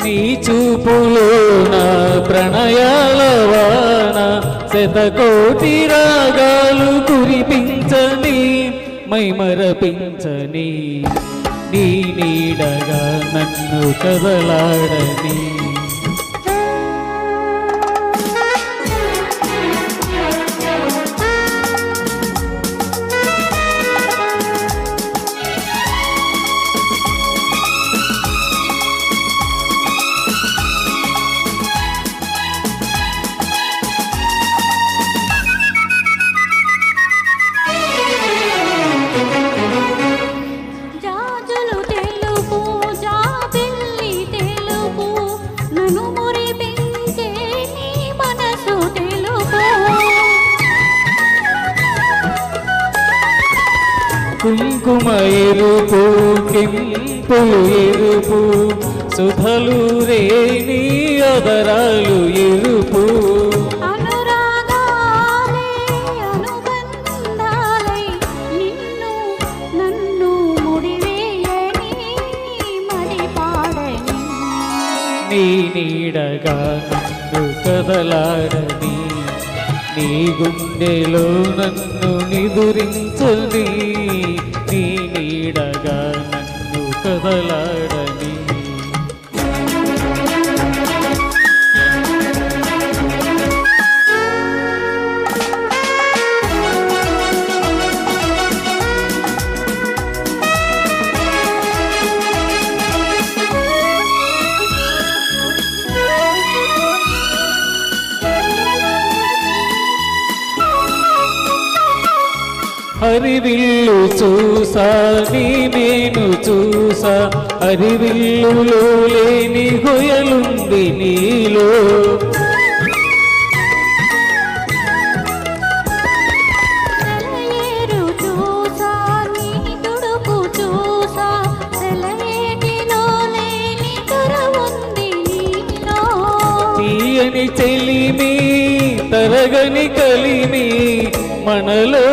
నీ చూపులోన ప్రణయాలవాన శతకోటి రాగాలు కురిపించని మైమరపించని నీ నీడగా నన్ను కదలాడని. కుంకుమ ఎరుపు కెంపులు ఎరుపు సుధలు రేని అదరాలు ఎరుపు నీ నీడగా నన్ను కదలాడని నీ గుండెలో నన్ను నిదురించని నీ నీడగా నన్ను కదలాడని. హరివిల్లు చూసా నీ మేను చూసా హరివిల్లులో లేని గొయలుంది నీలో. తీయని చెలిమి తరగని కలిమి మనలో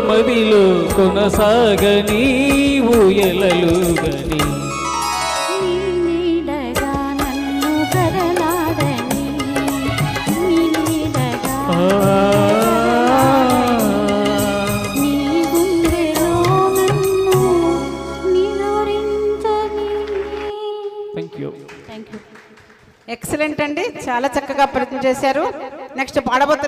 మదిలో కొనసాగని ఊయలలుగని. ఎక్సలెంట్ అండి, చాలా చక్కగా ప్రయత్నం చేశారు. నెక్స్ట్ పాడబోతున్నారు.